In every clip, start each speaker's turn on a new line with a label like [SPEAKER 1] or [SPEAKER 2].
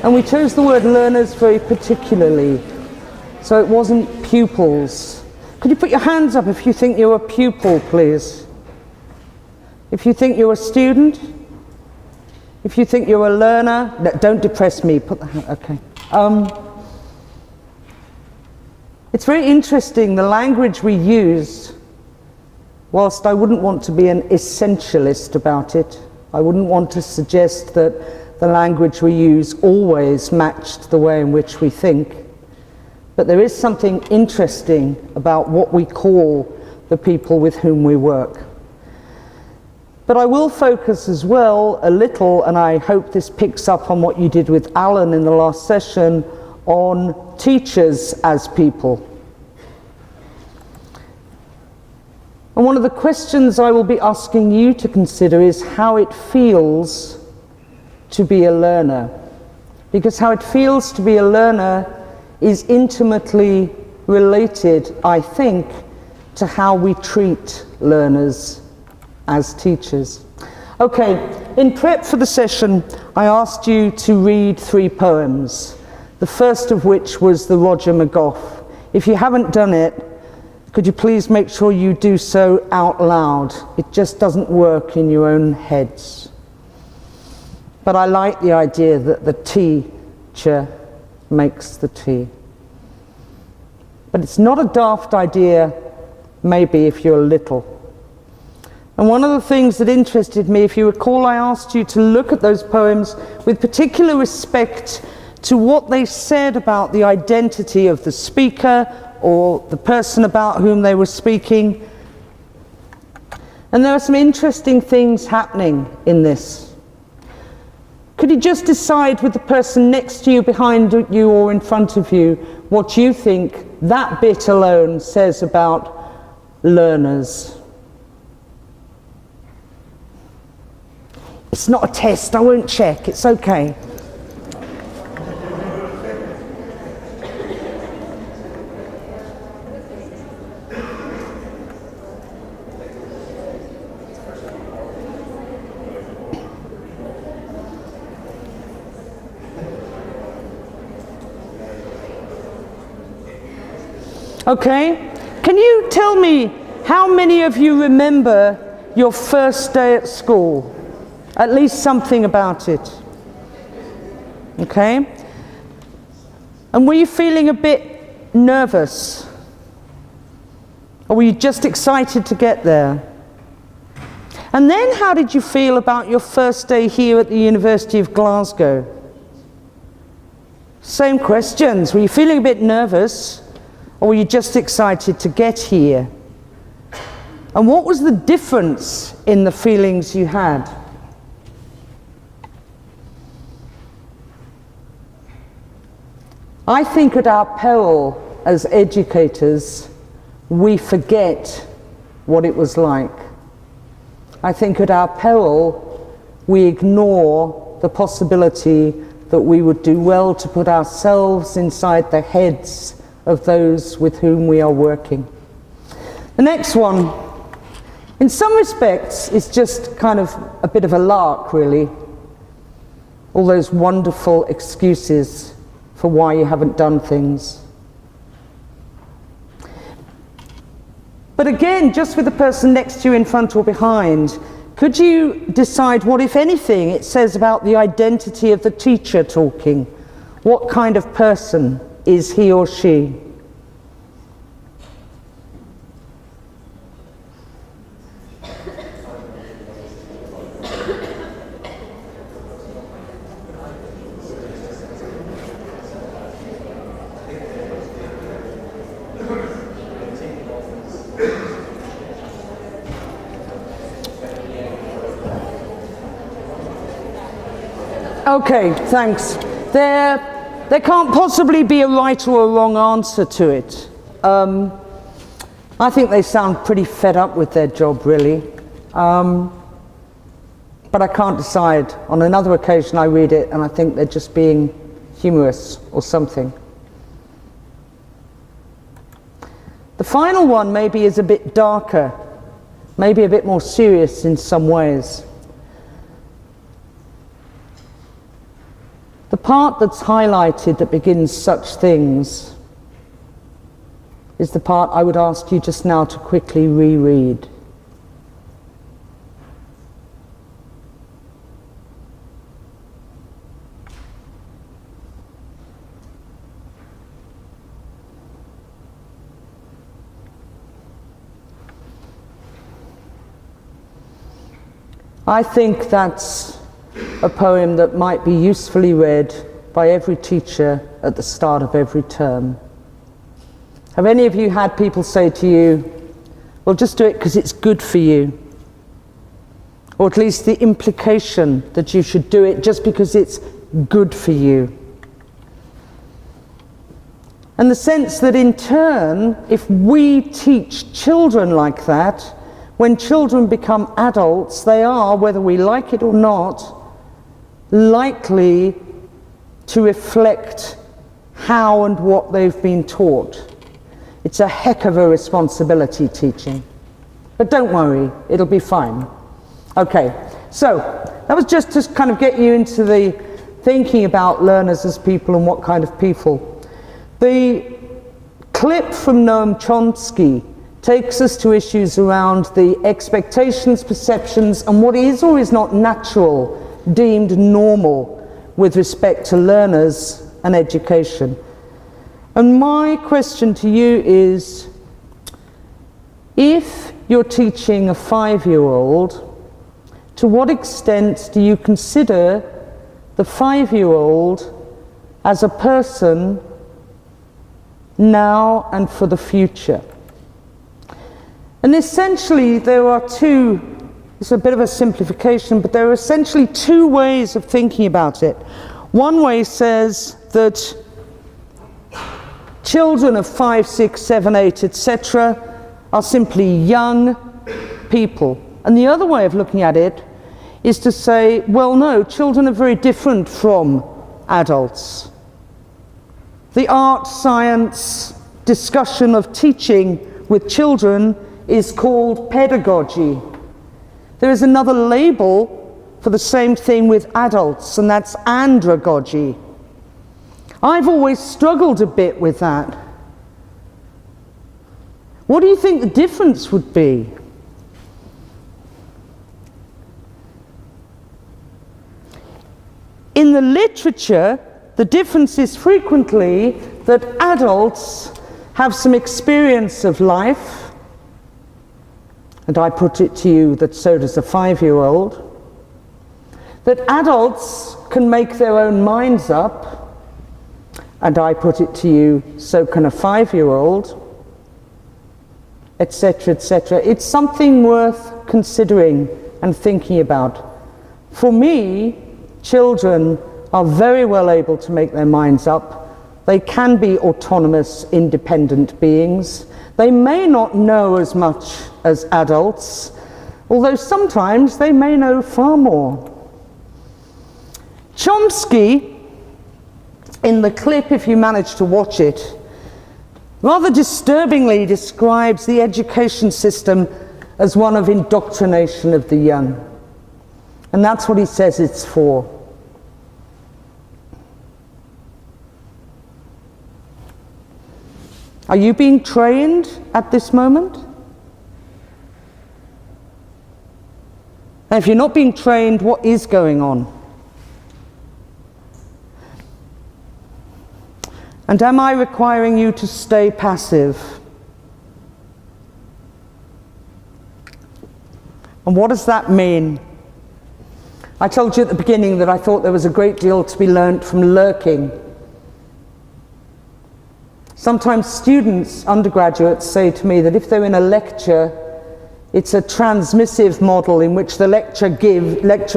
[SPEAKER 1] And we chose the word learners very particularly, so it wasn't pupils. Could you put your hands up if you think you're a pupil, please? If you think you're a student? If you think you're a learner? No, don't depress me, put the hand, okay. It's very interesting, the language we use, whilst I wouldn't want to be an essentialist about it, I wouldn't want to suggest that the language we use always matched the way in which we think. But there is something interesting about what we call the people with whom we work. But I will focus as well a little, and I hope this picks up on what you did with Alan in the last session, on teachers as people. And one of the questions I will be asking you to consider is how it feels to be a learner, because how it feels to be a learner is intimately related, I think, to how we treat learners as teachers. Okay, in prep for the session, I asked you to read 3 poems, the first of which was the Roger McGough. If you haven't done it, could you please make sure you do so out loud? It just doesn't work in your own heads. But I like the idea that the teacher makes the tea. But it's not a daft idea, maybe, if you're little. And one of the things that interested me, if you recall, I asked you to look at those poems with particular respect to what they said about the identity of the speaker or the person about whom they were speaking. And there are some interesting things happening in this. Could you just decide with the person next to you, behind you, or in front of you, what you think that bit alone says about learners? It's not a test, I won't check, it's okay. Okay, can you tell me how many of you remember your first day at school? At least something about it. Okay? And were you feeling a bit nervous? Or were you just excited to get there? And then how did you feel about your first day here at the University of Glasgow? Same questions. Were you feeling a bit nervous? Or were you just excited to get here? And what was the difference in the feelings you had? I think at our peril as educators, we forget what it was like. I think at our peril, we ignore the possibility that we would do well to put ourselves inside the heads of those with whom we are working. The next one, in some respects, is just kind of a bit of a lark, really. All those wonderful excuses for why you haven't done things. But again, just with the person next to you, in front or behind, could you decide what, if anything, it says about the identity of the teacher talking? What kind of person is he or she? Okay, thanks. There can't possibly be a right or a wrong answer to it. I think they sound pretty fed up with their job, really. But I can't decide. On another occasion I read it and I think they're just being humorous or something. The final one maybe is a bit darker. maybe a bit more serious in some ways. The part that's highlighted that begins such things is the part I would ask you just now to quickly reread. I think that's a poem that might be usefully read by every teacher at the start of every term. Have any of you had people say to you, well, just do it because it's good for you? Or at least the implication that you should do it just because it's good for you. And the sense that in turn, if we teach children like that, when children become adults, they are, whether we like it or not, likely to reflect how and what they've been taught. It's a heck of a responsibility, teaching. But don't worry, it'll be fine. Okay, so that was just to kind of get you into the thinking about learners as people and what kind of people. The clip from Noam Chomsky takes us to issues around the expectations, perceptions, and what is or is not natural, deemed normal with respect to learners and education. And my question to you is, if you're teaching a 5-year-old, to what extent do you consider the 5-year-old as a person now and for the future? And essentially there are two, it's a bit of a simplification, but there are essentially two ways of thinking about it. One way says that children of 5, 6, 7, 8, etc. are simply young people. And the other way of looking at it is to say, well, no, children are very different from adults. The art, science, discussion of teaching with children is called pedagogy. There is another label for the same thing with adults, and that's andragogy. I've always struggled a bit with that. What do you think the difference would be? In the literature, the difference is frequently that adults have some experience of life, and I put it to you that so does a 5-year-old, that adults can make their own minds up, and I put it to you, so can a 5-year-old, etc., etc. It's something worth considering and thinking about. For me, children are very well able to make their minds up. They can be autonomous, independent beings. They may not know as much as adults, although sometimes they may know far more. Chomsky, in the clip, if you manage to watch it, rather disturbingly describes the education system as one of indoctrination of the young. And that's what he says it's for. Are you being trained at this moment? And if you're not being trained, what is going on? And am I requiring you to stay passive? And what does that mean? I told you at the beginning that I thought there was a great deal to be learnt from lurking. Sometimes students, undergraduates, say to me that if they're in a lecture, it's a transmissive model in which the lecturer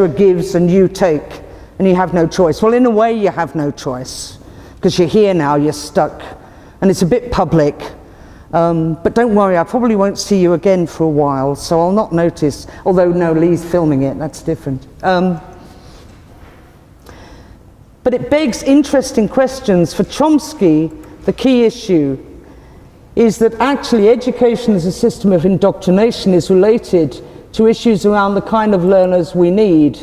[SPEAKER 1] gives and you take, and you have no choice. Well, in a way you have no choice, because you're here now, you're stuck, and it's a bit public. But don't worry, I probably won't see you again for a while, so I'll not notice, although no, Lee's filming it, that's different. But it begs interesting questions. For Chomsky, the key issue is that actually education as a system of indoctrination is related to issues around the kind of learners we need.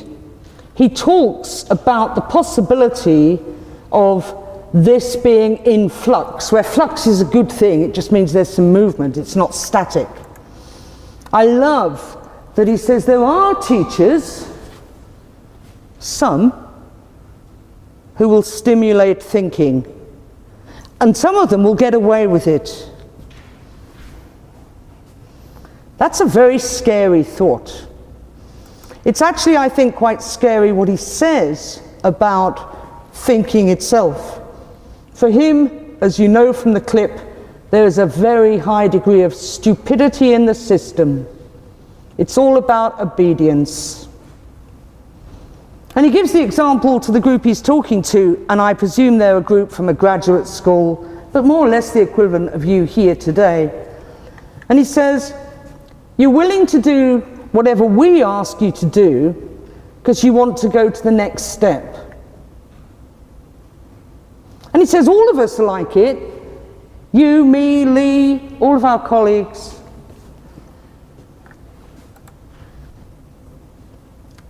[SPEAKER 1] He talks about the possibility of this being in flux, where flux is a good thing, it just means there's some movement, it's not static. I love that he says there are teachers, some, who will stimulate thinking, and some of them will get away with it. That's a very scary thought. It's actually, I think, quite scary what he says about thinking itself. For him, as you know from the clip, there is a very high degree of stupidity in the system. It's all about obedience. And he gives the example to the group he's talking to, and I presume they're a group from a graduate school, but more or less the equivalent of you here today. And he says, you're willing to do whatever we ask you to do because you want to go to the next step. And he says all of us are like it. You, me, Lee, all of our colleagues.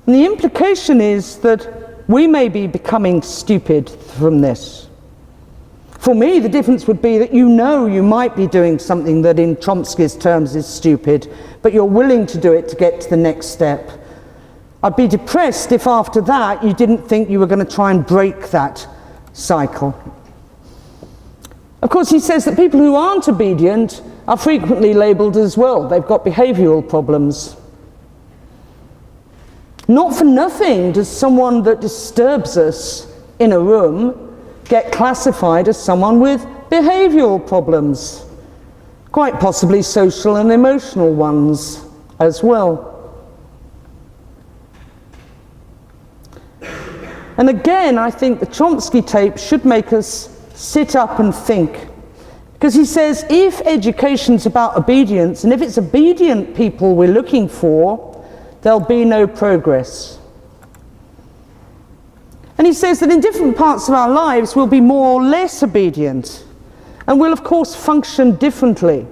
[SPEAKER 1] And the implication is that we may be becoming stupid from this. For me, the difference would be that you know you might be doing something that in Chomsky's terms is stupid, but you're willing to do it to get to the next step. I'd be depressed if after that you didn't think you were going to try and break that cycle. Of course, he says that people who aren't obedient are frequently labelled as well. They've got behavioural problems. Not for nothing does someone that disturbs us in a room get classified as someone with behavioural problems, quite possibly social and emotional ones as well. And again, I think the Chomsky tape should make us sit up and think, because he says if education's about obedience, and if it's obedient people we're looking for, there'll be no progress. And he says that in different parts of our lives we'll be more or less obedient, and we'll of course function differently.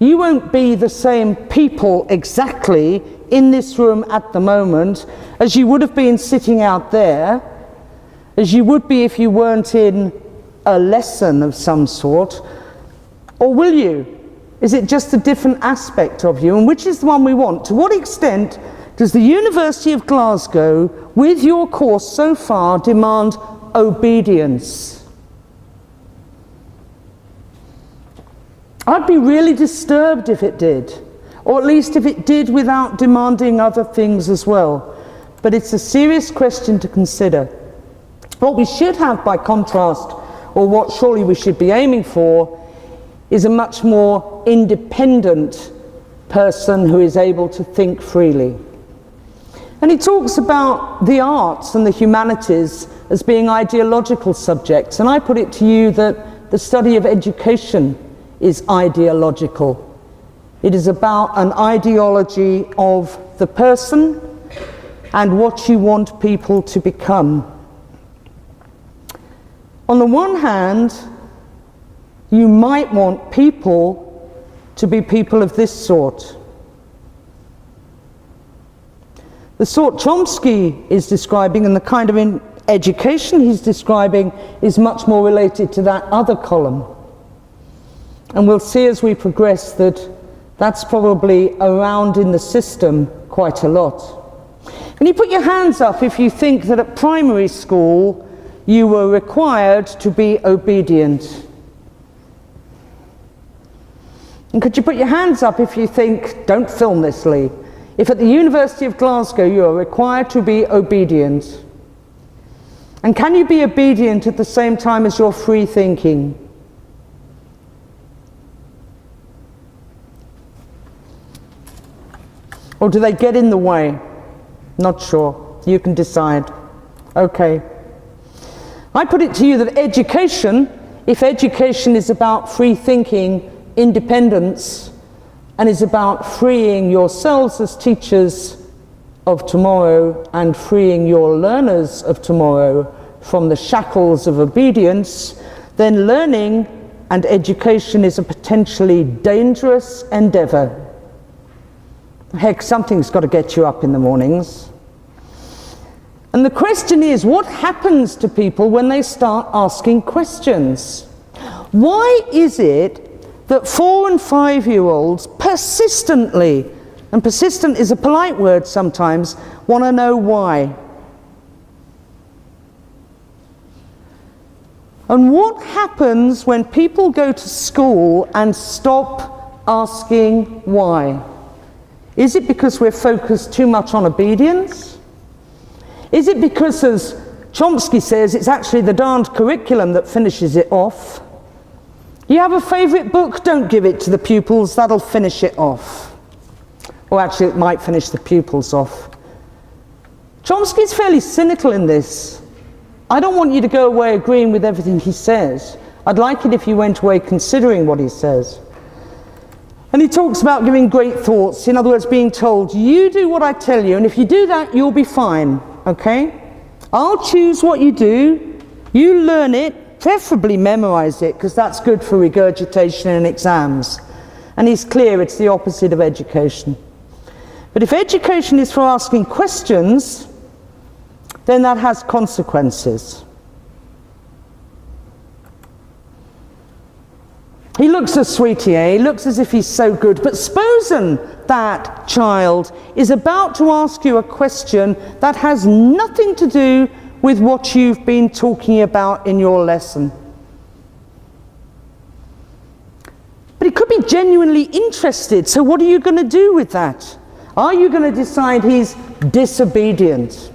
[SPEAKER 1] You won't be the same people exactly in this room at the moment as you would have been sitting out there, as you would be if you weren't in a lesson of some sort, or will you? Is it just a different aspect of you, and which is the one we want? To what extent does the University of Glasgow, with your course so far, demand obedience? I'd be really disturbed if it did, or at least if it did without demanding other things as well. But it's a serious question to consider. What we should have, by contrast, or what surely we should be aiming for, is a much more independent person who is able to think freely. And he talks about the arts and the humanities as being ideological subjects, and I put it to you that the study of education is ideological. It is about an ideology of the person and what you want people to become. On the one hand, you might want people to be people of this sort. The sort Chomsky is describing and the kind of education he's describing is much more related to that other column. And we'll see as we progress that that's probably around in the system quite a lot. Can you put your hands up if you think that at primary school you were required to be obedient? And could you put your hands up if you think, don't film this, Lee, if at the University of Glasgow you are required to be obedient? And can you be obedient at the same time as you're free thinking? Or do they get in the way? Not sure. You can decide. Okay. I put it to you that education, if education is about free thinking, independence, and is about freeing yourselves as teachers of tomorrow and freeing your learners of tomorrow from the shackles of obedience, then learning and education is a potentially dangerous endeavour. Heck, something's got to get you up in the mornings. And the question is, what happens to people when they start asking questions? Why is it that 4- and 5-year-olds persistently, and persistent is a polite word sometimes, want to know why? And what happens when people go to school and stop asking why? Is it because we're focused too much on obedience? Is it because, as Chomsky says, it's actually the darned curriculum that finishes it off? You have a favourite book? Don't give it to the pupils, that'll finish it off. Or actually it might finish the pupils off. Chomsky's fairly cynical in this. I don't want you to go away agreeing with everything he says. I'd like it if you went away considering what he says. And he talks about giving great thoughts, in other words, being told, you do what I tell you, and if you do that, you'll be fine, okay? I'll choose what you do, you learn it, preferably memorize it, because that's good for regurgitation and exams. And he's clear it's the opposite of education. But if education is for asking questions, then that has consequences. He looks a sweetie, eh? He looks as if he's so good. But supposing that child is about to ask you a question that has nothing to do with what you've been talking about in your lesson. But he could be genuinely interested, so what are you going to do with that? Are you going to decide he's disobedient?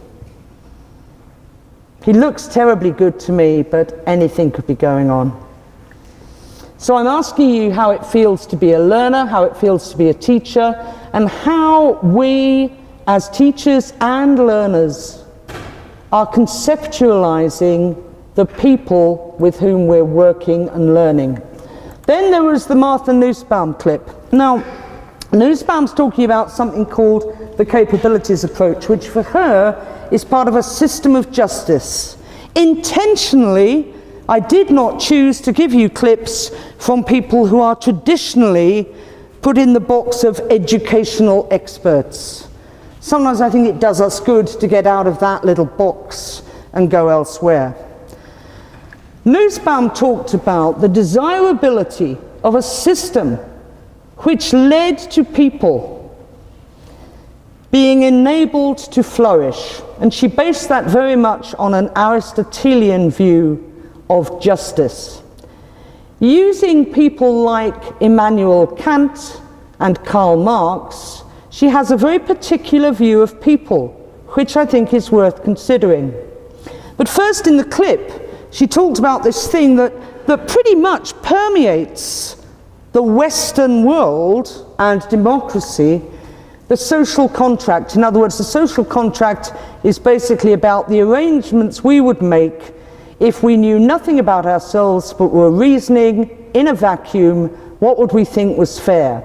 [SPEAKER 1] He looks terribly good to me, but anything could be going on. So I'm asking you how it feels to be a learner, how it feels to be a teacher, and how we as teachers and learners are conceptualizing the people with whom we're working and learning. Then there was the Martha Nussbaum clip. Now, Nussbaum's talking about something called the capabilities approach, which for her is part of a system of justice. Intentionally, I did not choose to give you clips from people who are traditionally put in the box of educational experts. Sometimes I think it does us good to get out of that little box and go elsewhere. Nussbaum talked about the desirability of a system which led to people being enabled to flourish. And she based that very much on an Aristotelian view of justice. Using people like Immanuel Kant and Karl Marx, she has a very particular view of people, which I think is worth considering. But first, in the clip, she talked about this thing that pretty much permeates the Western world and democracy, the social contract. In other words, the social contract is basically about the arrangements we would make if we knew nothing about ourselves but were reasoning in a vacuum. What would we think was fair?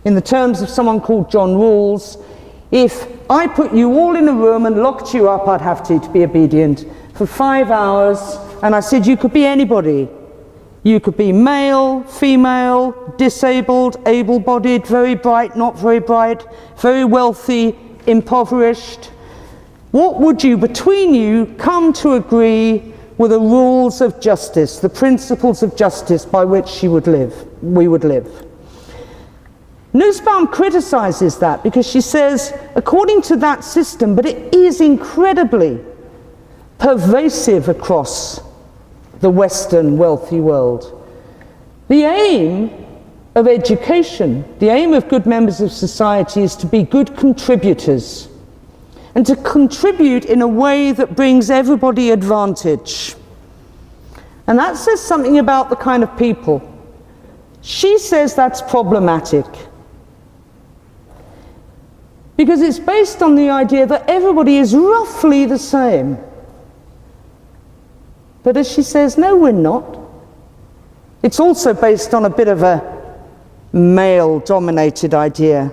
[SPEAKER 1] In the terms of someone called John Rawls, if I put you all in a room and locked you up, I'd have to be obedient for 5 hours, and I said you could be anybody. You could be male, female, disabled, able-bodied, very bright, not very bright, very wealthy, impoverished. What would you, between you, come to agree were the rules of justice, the principles of justice by which we would live? Nussbaum criticizes that because she says, according to that system, but it is incredibly pervasive across the Western wealthy world. The aim of education, the aim of good members of society, is to be good contributors and to contribute in a way that brings everybody advantage. And that says something about the kind of people. She says that's problematic because it's based on the idea that everybody is roughly the same. But as she says, no, we're not. It's also based on a bit of a male-dominated idea,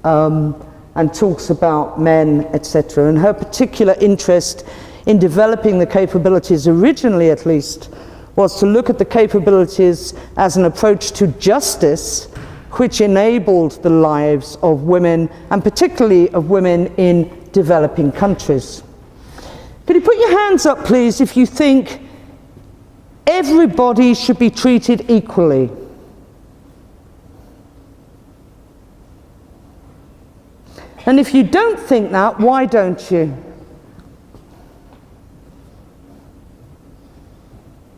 [SPEAKER 1] and talks about men, etc. And her particular interest in developing the capabilities, originally at least, was to look at the capabilities as an approach to justice which enabled the lives of women, and particularly of women in developing countries. Could you put your hands up, please, if you think everybody should be treated equally? And if you don't think that, why don't you?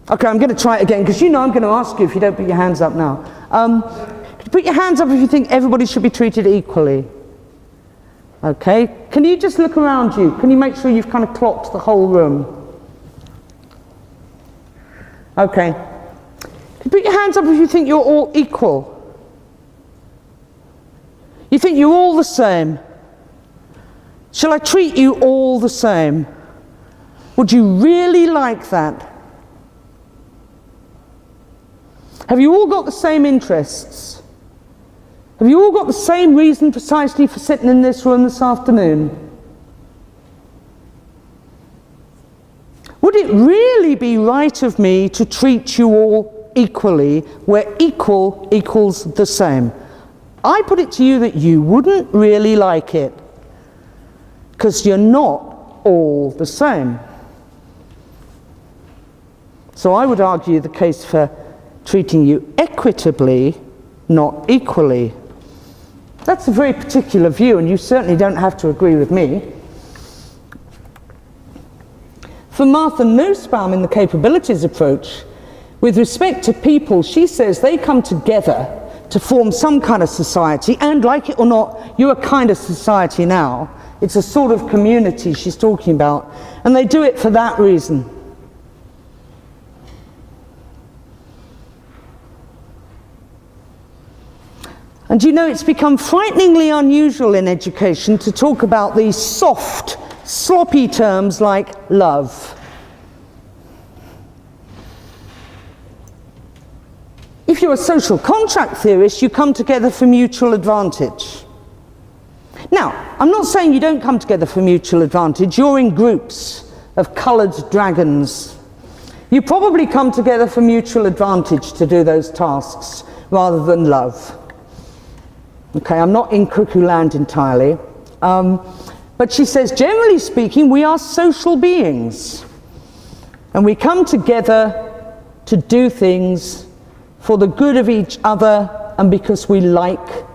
[SPEAKER 1] Okay, I'm going to try it again, because you know I'm going to ask you if you don't put your hands up now. Put your hands up if you think everybody should be treated equally. Okay, can you just look around you? Can you make sure you've kind of clocked the whole room? Okay. Can you put your hands up if you think you're all equal? You think you're all the same? Shall I treat you all the same? Would you really like that? Have you all got the same interests? Have you all got the same reason precisely for sitting in this room this afternoon? Would it really be right of me to treat you all equally, where equal equals the same? I put it to you that you wouldn't really like it, because you're not all the same. So I would argue the case for treating you equitably, not equally. That's a very particular view, and you certainly don't have to agree with me. For Martha Nussbaum in the capabilities approach, with respect to people, she says they come together to form some kind of society, and like it or not, you're a kind of society now. It's a sort of community she's talking about, and they do it for that reason. And you know, it's become frighteningly unusual in education to talk about these soft, sloppy terms like love. If you're a social contract theorist, you come together for mutual advantage. Now, I'm not saying you don't come together for mutual advantage. You're in groups of coloured dragons. You probably come together for mutual advantage to do those tasks rather than love. Okay, I'm not in cuckoo land entirely. But she says, generally speaking, we are social beings. And we come together to do things for the good of each other and because we like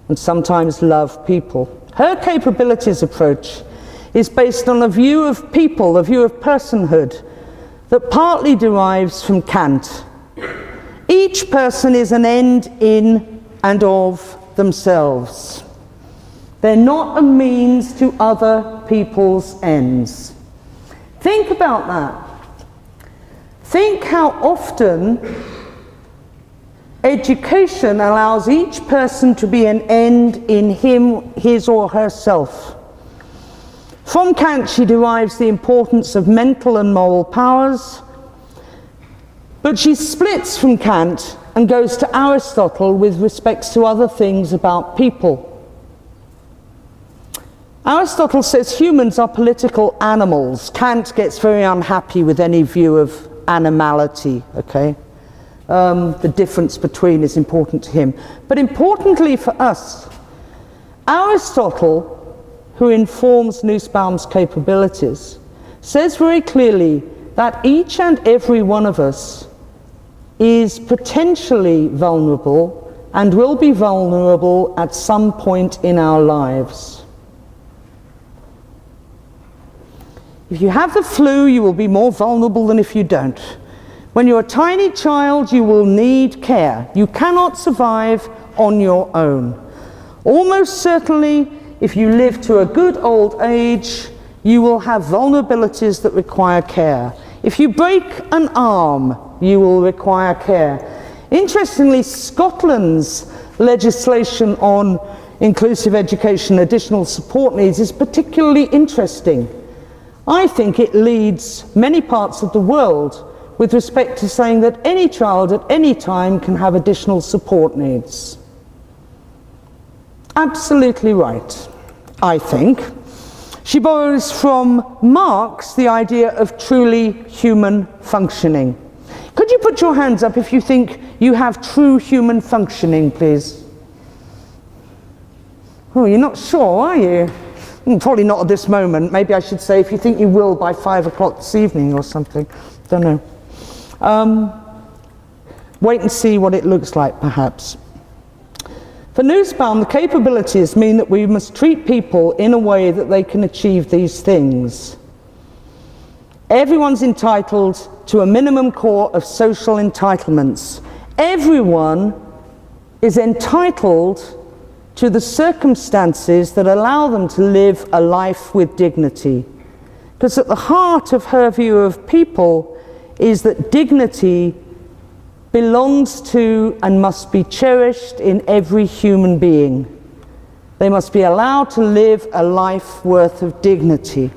[SPEAKER 1] and sometimes love people. Her capabilities approach is based on a view of people, a view of personhood, that partly derives from Kant. Each person is an end in and of themselves. They're not a means to other people's ends. Think about that. Think how often education allows each person to be an end in him, his or herself. From Kant she derives the importance of mental and moral powers, but she splits from Kant and goes to Aristotle with respect to other things about people. Aristotle says humans are political animals. Kant gets very unhappy with any view of animality, okay? The difference between is important to him. But importantly for us, Aristotle, who informs Nussbaum's capabilities, says very clearly that each and every one of us is potentially vulnerable and will be vulnerable at some point in our lives. If you have the flu, you will be more vulnerable than if you don't. When you're a tiny child, you will need care. You cannot survive on your own. Almost certainly, if you live to a good old age, you will have vulnerabilities that require care. If you break an arm, you will require care. Interestingly, Scotland's legislation on inclusive education, additional support needs, is particularly interesting. I think it leads many parts of the world with respect to saying that any child at any time can have additional support needs. Absolutely right, I think. She borrows from Marx the idea of truly human functioning. Would you put your hands up if you think you have true human functioning, please? Oh, you're not sure, are you? Probably not at this moment. Maybe I should say if you think you will by 5 o'clock this evening or something. Don't know. Wait and see what it looks like, perhaps. For Nussbaum, the capabilities mean that we must treat people in a way that they can achieve these things. Everyone's entitled to a minimum core of social entitlements. Everyone is entitled to the circumstances that allow them to live a life with dignity. Because at the heart of her view of people is that dignity belongs to and must be cherished in every human being. They must be allowed to live a life worth of dignity.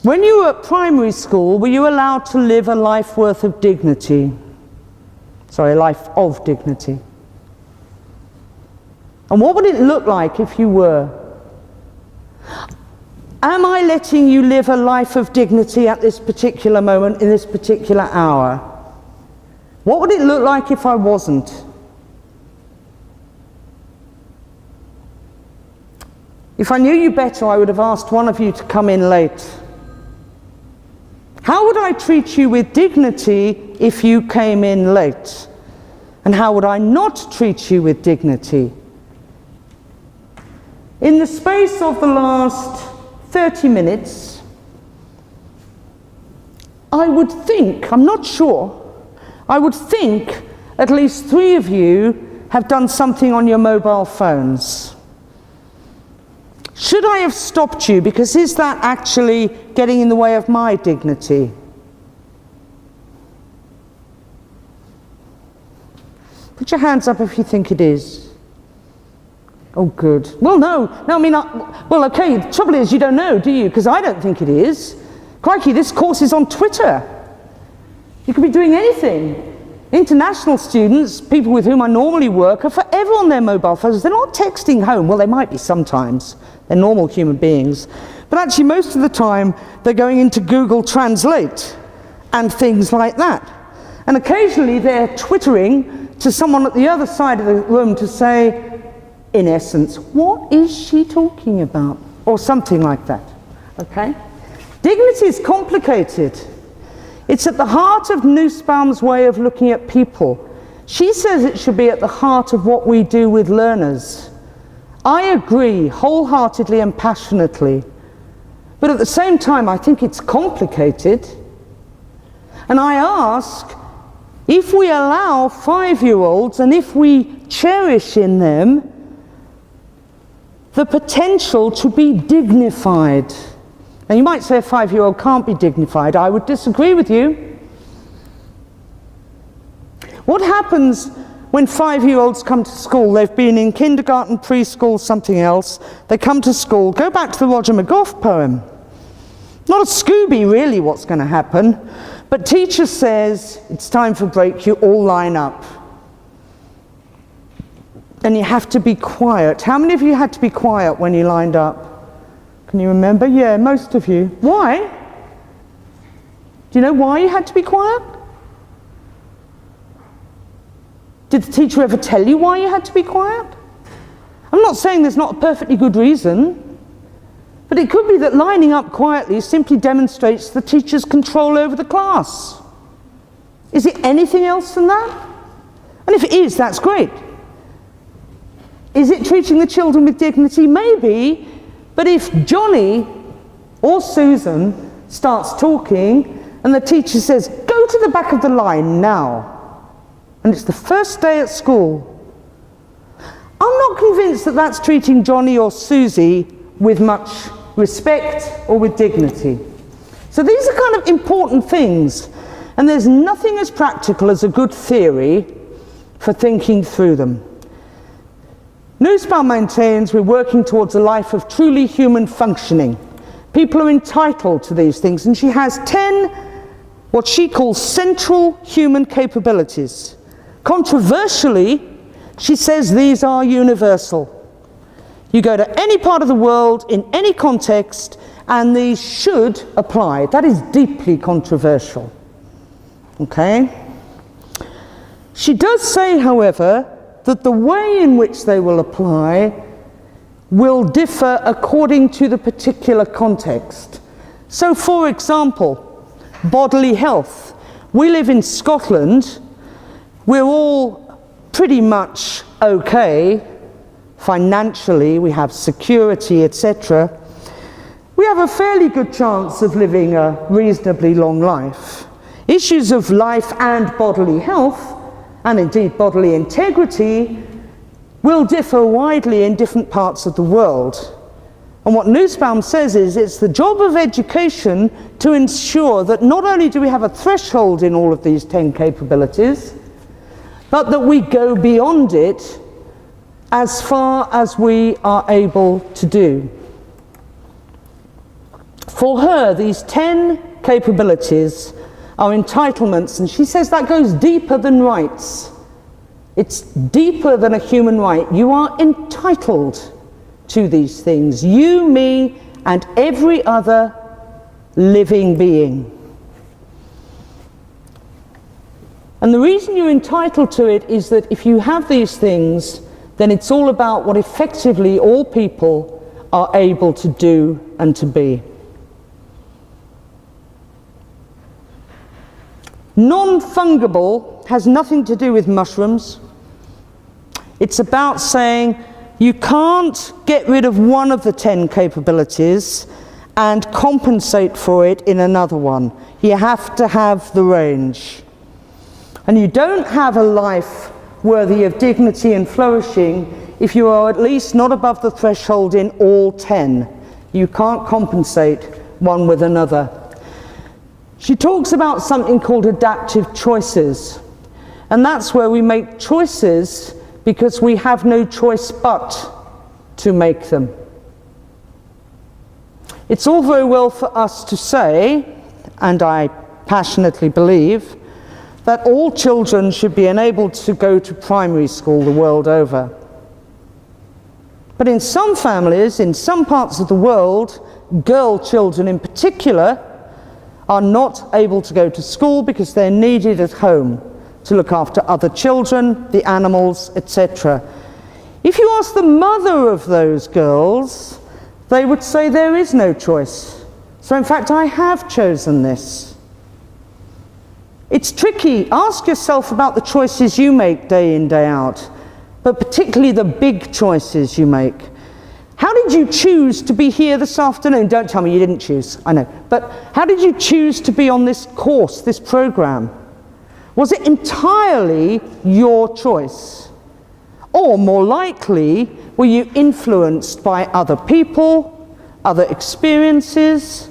[SPEAKER 1] When you were at primary school, were you allowed to live a life worth of dignity? Sorry, a life of dignity. And what would it look like if you were? Am I letting you live a life of dignity at this particular moment, in this particular hour? What would it look like if I wasn't? If I knew you better, I would have asked one of you to come in late. How would I treat you with dignity if you came in late? And how would I not treat you with dignity? In the space of the last 30 minutes, I would think, I'm not sure, I would think at least 3 of you have done something on your mobile phones. Should I have stopped you? Because is that actually getting in the way of my dignity? Put your hands up if you think it is. Oh, good. Well, no, I mean, well, okay, the trouble is you don't know, do you? Because I don't think it is. Crikey, this course is on Twitter. You could be doing anything. International students, people with whom I normally work, are forever on their mobile phones. They're not texting home. Well, they might be sometimes. They're normal human beings. But actually, most of the time, they're going into Google Translate and things like that. And occasionally, they're twittering to someone at the other side of the room to say, in essence, what is she talking about? Or something like that, okay? Dignity is complicated. It's at the heart of Nussbaum's way of looking at people. She says it should be at the heart of what we do with learners. I agree wholeheartedly and passionately, but at the same time I think it's complicated. And I ask, if we allow 5-year-olds and if we cherish in them the potential to be dignified. Now you might say a 5-year-old can't be dignified. I would disagree with you. What happens when 5-year-olds come to school? They've been in kindergarten, preschool, something else. They come to school. Go back to the Roger McGough poem. Not a Scooby, really, what's going to happen. But teacher says, it's time for break, you all line up. And you have to be quiet. How many of you had to be quiet when you lined up? Can you remember? Yeah, most of you. Why? Do you know why you had to be quiet? Did the teacher ever tell you why you had to be quiet? I'm not saying there's not a perfectly good reason, but it could be that lining up quietly simply demonstrates the teacher's control over the class. Is it anything else than that? And if it is, that's great. Is it treating the children with dignity? Maybe, but if Johnny or Susan starts talking and the teacher says, go to the back of the line now, and it's the first day at school, I'm not convinced that that's treating Johnny or Susie with much respect or with dignity. So these are kind of important things, and there's nothing as practical as a good theory for thinking through them. Nussbaum maintains we're working towards a life of truly human functioning. People are entitled to these things, and she has 10 what she calls central human capabilities. Controversially, she says these are universal. You go to any part of the world, in any context, and these should apply. That is deeply controversial. Okay? She does say, however, that the way in which they will apply will differ according to the particular context. So, for example, bodily health. We live in Scotland. We're all pretty much okay financially. We have security, etc. We have a fairly good chance of living a reasonably long life. Issues of life and bodily health, and indeed bodily integrity, will differ widely in different parts of the world. And what Nussbaum says is it's the job of education to ensure that not only do we have a threshold in all of these 10 capabilities, but that we go beyond it as far as we are able to do. For her, these 10 capabilities are entitlements, and she says that goes deeper than rights. It's deeper than a human right. You are entitled to these things. You, me, and every other living being. And the reason you're entitled to it is that if you have these things, then it's all about what effectively all people are able to do and to be. Non-fungible has nothing to do with mushrooms. It's about saying you can't get rid of one of the 10 capabilities and compensate for it in another one. You have to have the range. And you don't have a life worthy of dignity and flourishing if you are at least not above the threshold in all 10. You can't compensate one with another. She talks about something called adaptive choices. And that's where we make choices because we have no choice but to make them. It's all very well for us to say, and I passionately believe, that all children should be enabled to go to primary school the world over. But in some families, in some parts of the world, girl children in particular, are not able to go to school because they're needed at home to look after other children, the animals, etc. If you ask the mother of those girls, they would say there is no choice. So in fact, I have chosen this. It's tricky. Ask yourself about the choices you make day in, day out, but particularly the big choices you make. How did you choose to be here this afternoon? Don't tell me you didn't choose, I know. But how did you choose to be on this course, this program? Was it entirely your choice? Or more likely, were you influenced by other people, other experiences?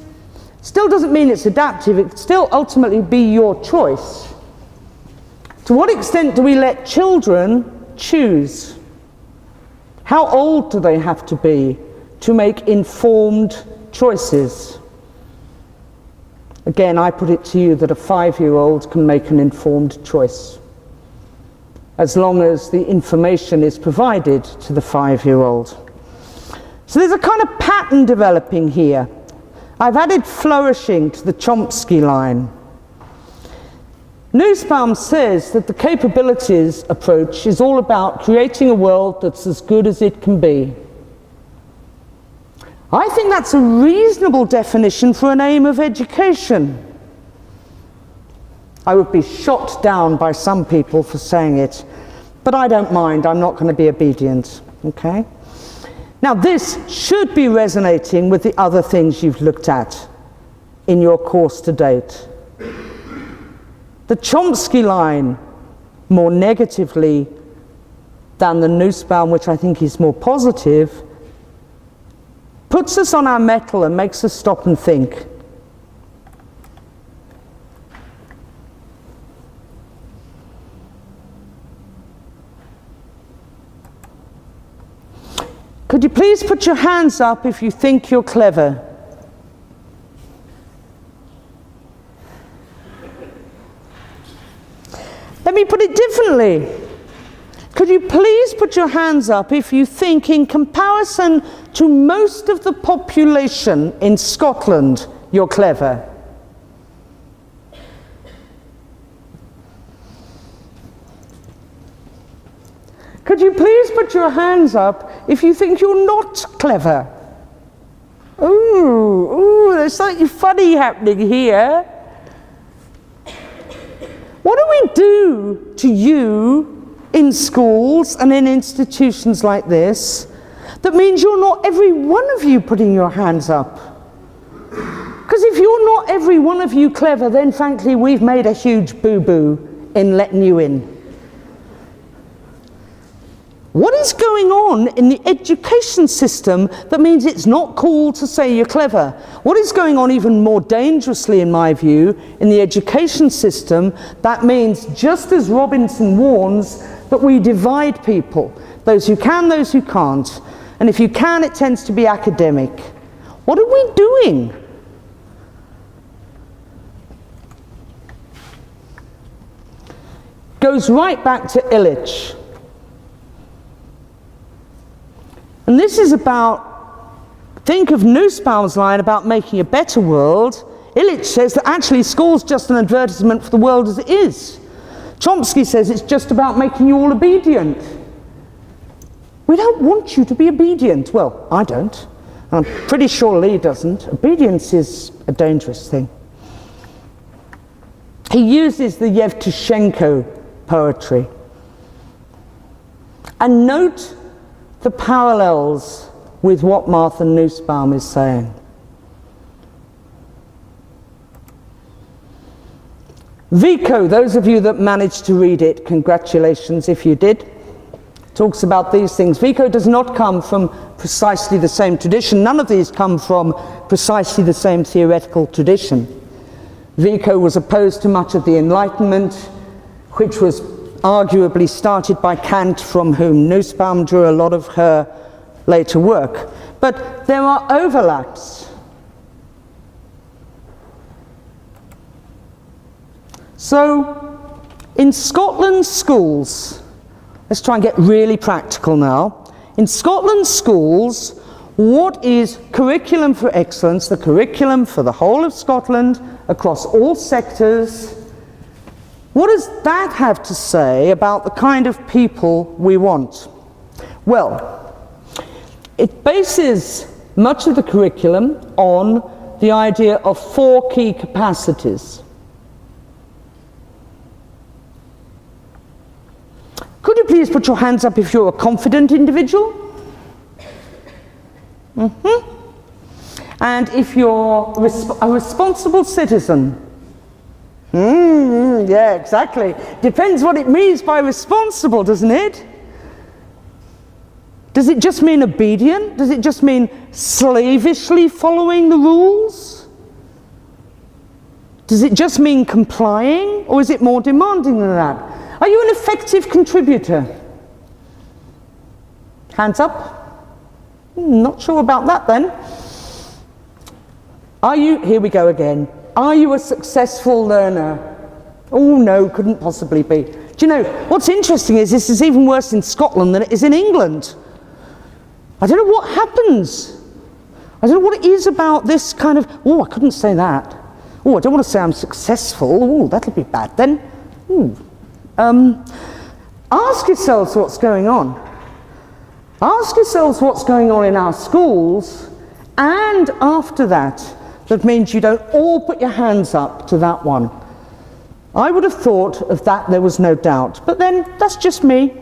[SPEAKER 1] Still doesn't mean it's adaptive, it could still ultimately be your choice. To what extent do we let children choose? How old do they have to be to make informed choices? Again, I put it to you that a 5-year-old can make an informed choice, as long as the information is provided to the 5-year-old. So there's a kind of pattern developing here. I've added flourishing to the Chomsky line. Nussbaum says that the capabilities approach is all about creating a world that's as good as it can be. I think that's a reasonable definition for an aim of education. I would be shot down by some people for saying it, but I don't mind. I'm not going to be obedient. Okay? Now, this should be resonating with the other things you've looked at in your course to date. The Chomsky line, more negatively than the Nussbaum, which I think is more positive, puts us on our mettle and makes us stop and think. Could you please put your hands up if you think you're clever? Let me put it differently. Could you please put your hands up if you think, in comparison to most of the population in Scotland, you're clever? Could you please put your hands up if you think you're not clever? Ooh, there's something funny happening here. What do we do to you in schools and in institutions like this that means you're not every one of you putting your hands up? Because if you're not every one of you clever, then frankly we've made a huge boo-boo in letting you in. What is going on in the education system that means it's not cool to say you're clever? What is going on even more dangerously, in my view, in the education system that means, just as Robinson warns, that we divide people. Those who can, those who can't. And if you can, it tends to be academic. What are we doing? Goes right back to Illich. And this is about, think of Nussbaum's line about making a better world. Illich says that actually school's just an advertisement for the world as it is. Chomsky says it's just about making you all obedient. We don't want you to be obedient. Well, I don't. I'm pretty sure Lee doesn't. Obedience is a dangerous thing. He uses the Yevtushenko poetry. And note the parallels with what Martha Nussbaum is saying. Vico, those of you that managed to read it, congratulations if you did, talks about these things. Vico does not come from precisely the same tradition. None of these come from precisely the same theoretical tradition. Vico was opposed to much of the Enlightenment, which was arguably started by Kant, from whom Nussbaum drew a lot of her later work. But there are overlaps. So, in Scotland's schools, let's try and get really practical now. In Scotland's schools, what is Curriculum for Excellence, the curriculum for the whole of Scotland, across all sectors? What does that have to say about the kind of people we want? Well, it bases much of the curriculum on the idea of 4 key capacities. Could you please put your hands up if you're a confident individual? And if you're a responsible citizen? Yeah, exactly. Depends what it means by responsible, doesn't it? Does it just mean obedient? Does it just mean slavishly following the rules? Does it just mean complying? Or is it more demanding than that? Are you an effective contributor? Hands up? Not sure about that then. Are you, here we go again. Are you a successful learner? Oh no, couldn't possibly be. Do you know, what's interesting is this is even worse in Scotland than it is in England. I don't know what happens. I don't know what it is about this kind of, oh, I couldn't say that. Oh, I don't want to say I'm successful. Oh, that'll be bad then. Ask yourselves what's going on. Ask yourselves what's going on in our schools, and after that, that means you don't all put your hands up to that one. I would have thought of that there was no doubt, but then that's just me.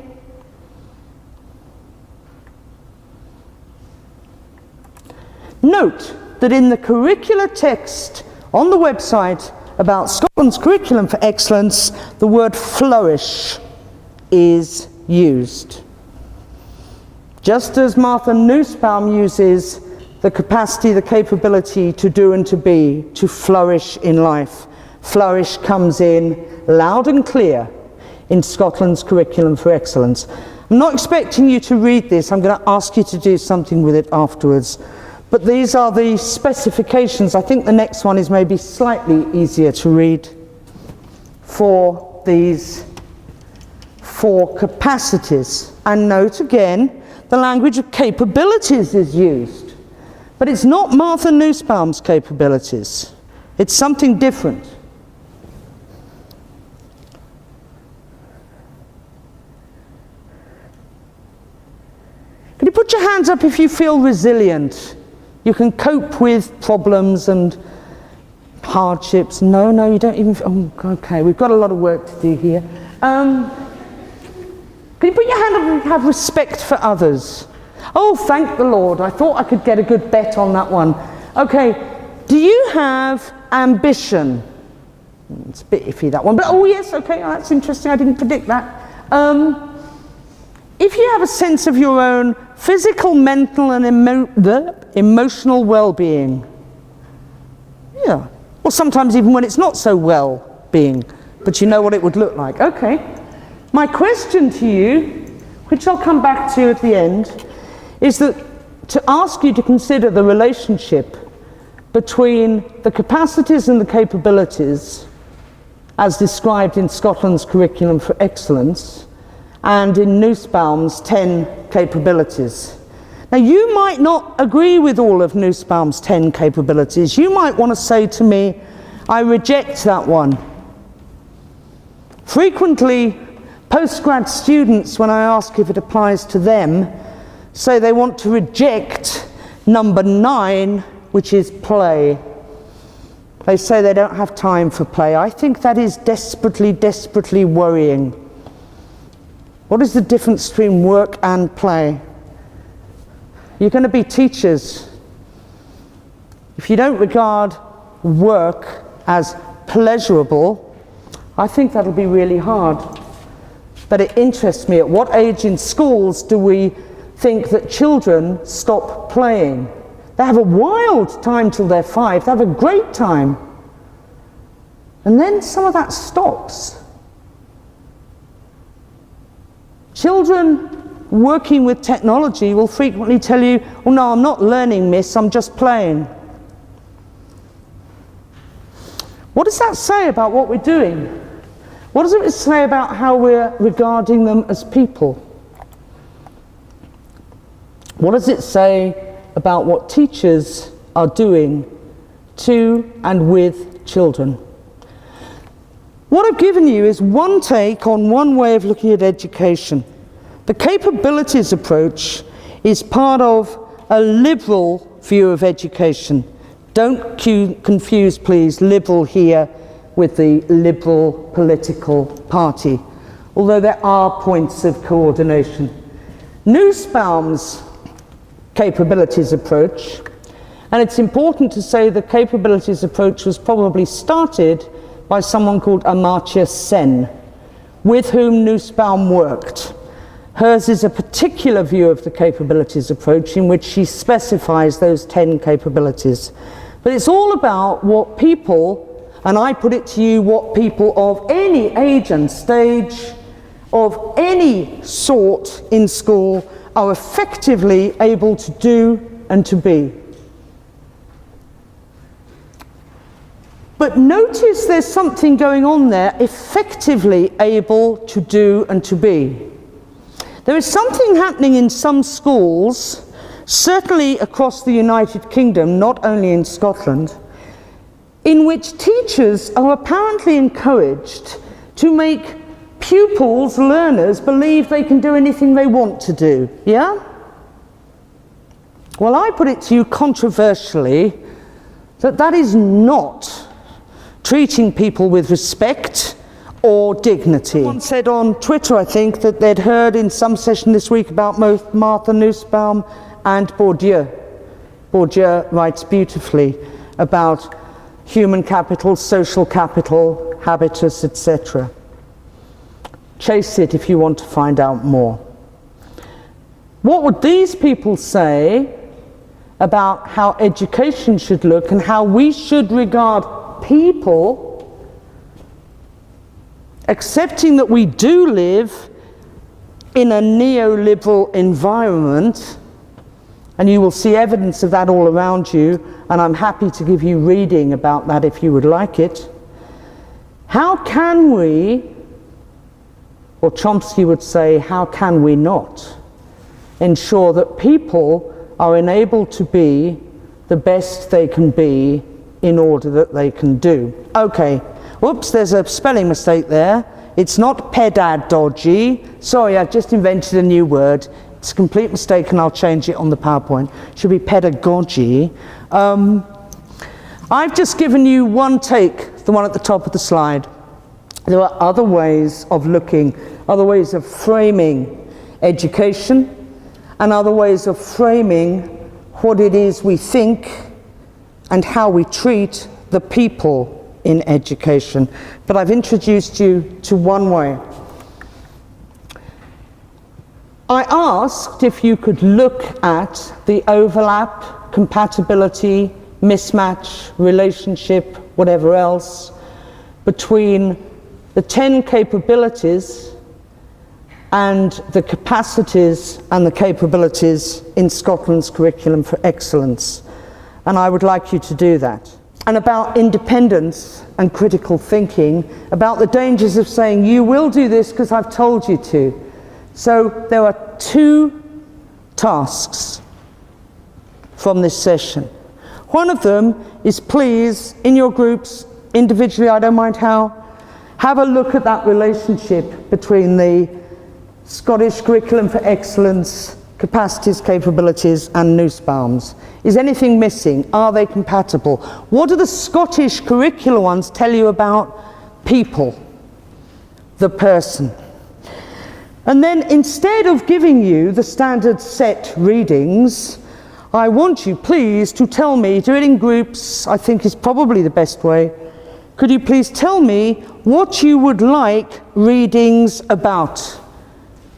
[SPEAKER 1] Note that in the curricular text on the website about Scotland's Curriculum for Excellence, the word flourish is used. Just as Martha Nussbaum uses the capacity, the capability to do and to be, to flourish in life. Flourish comes in loud and clear in Scotland's Curriculum for Excellence. I'm not expecting you to read this. I'm going to ask you to do something with it afterwards. But these are the specifications. I think the next one is maybe slightly easier to read for these 4 capacities. And note again, the language of capabilities is used. But it's not Martha Nussbaum's capabilities. It's something different. put your hands up if you feel resilient. You can cope with problems and hardships. No, you don't even. Oh, okay, we've got a lot of work to do here. Can you put your hand up and have respect for others? Oh, thank the Lord. I thought I could get a good bet on that one. Okay, do you have ambition? It's a bit iffy, that one. But oh yes, okay, that's interesting. I didn't predict that. If you have a sense of your own physical, mental, and emotional well-being, yeah. Or sometimes even when it's not so well-being, but you know what it would look like. Okay. My question to you, which I'll come back to at the end, is that to ask you to consider the relationship between the capacities and the capabilities as described in Scotland's Curriculum for Excellence and in Nussbaum's 10 capabilities. Now, you might not agree with all of Nussbaum's 10 capabilities. You might want to say to me, I reject that one. Frequently, postgrad students, when I ask if it applies to them, say they want to reject number 9, which is play. They say they don't have time for play. I think that is desperately, desperately worrying. What is the difference between work and play? You're going to be teachers. If you don't regard work as pleasurable, I think that'll be really hard. But it interests me, at what age in schools do we think that children stop playing? They have a wild time till they're 5, they have a great time. And then some of that stops. Children working with technology will frequently tell you, oh no, I'm not learning, miss, I'm just playing. What does that say about what we're doing? What does it say about how we're regarding them as people? What does it say about what teachers are doing to and with children? What I've given you is one take on one way of looking at education. The capabilities approach is part of a liberal view of education. Don't confuse, please, liberal here with the Liberal political party, although there are points of coordination. Nussbaum's capabilities approach, and it's important to say the capabilities approach was probably started by someone called Amartya Sen, with whom Nussbaum worked. Hers is a particular view of the capabilities approach in which she specifies those 10 capabilities. But it's all about what people, and I put it to you, what people of any age and stage, of any sort in school, are effectively able to do and to be. But notice there's something going on there, effectively able to do and to be. There is something happening in some schools, certainly across the United Kingdom, not only in Scotland, in which teachers are apparently encouraged to make pupils, learners, believe they can do anything they want to do, yeah? Well, I put it to you controversially that that is not treating people with respect or dignity. Someone said on Twitter, I think, that they'd heard in some session this week about both Martha Nussbaum and Bourdieu. Bourdieu writes beautifully about human capital, social capital, habitus, etc. Chase it if you want to find out more. What would these people say about how education should look and how we should regard people, accepting that we do live in a neoliberal environment, and you will see evidence of that all around you, and I'm happy to give you reading about that if you would like it. How can we, or Chomsky would say, how can we not ensure that people are enabled to be the best they can be in order that they can do? Okay, whoops, there's a spelling mistake there. It's not pedagogy. Sorry, I've just invented a new word. It's a complete mistake, and I'll change it on the PowerPoint. It should be pedagogy. I've just given you one take, the one at the top of the slide. There are other ways of looking, other ways of framing education, and other ways of framing what it is we think and how we treat the people in education. But I've introduced you to one way. I asked if you could look at the overlap, compatibility, mismatch, relationship, whatever else, between the 10 capabilities and the capacities and the capabilities in Scotland's Curriculum for Excellence. And I would like you to do that. And about independence and critical thinking, about the dangers of saying, you will do this because I've told you to. So there are 2 tasks from this session. One of them is, please, in your groups, individually, I don't mind how, have a look at that relationship between the Scottish Curriculum for Excellence, capacities, capabilities, and Nussbaum's. Is anything missing? Are they compatible? What do the Scottish curricular ones tell you about people, the person? And then instead of giving you the standard set readings, I want you please to tell me, do it in groups, I think is probably the best way. Could you please tell me what you would like readings about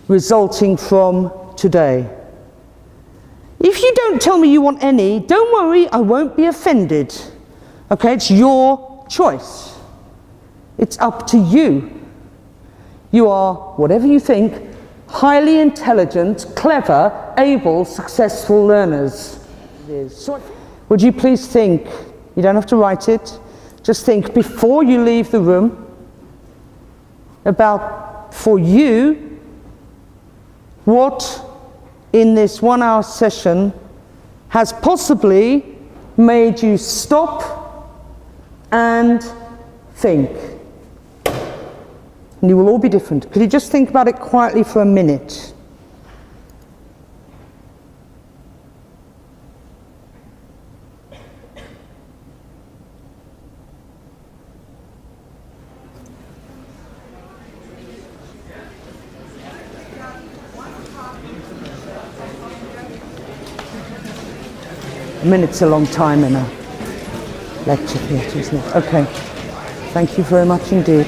[SPEAKER 1] resulting from today? If you don't tell me you want any, don't worry, I won't be offended. Okay, it's your choice. It's up to you. You are, whatever you think, highly intelligent, clever, able, successful learners. Would you please think, you don't have to write it, just think before you leave the room about, for you, what in this 1-hour session has possibly made you stop and think. And you will all be different. Could you just think about it quietly for a minute? A minute's a long time in a lecture theatre, isn't it? Okay. Thank you very much indeed.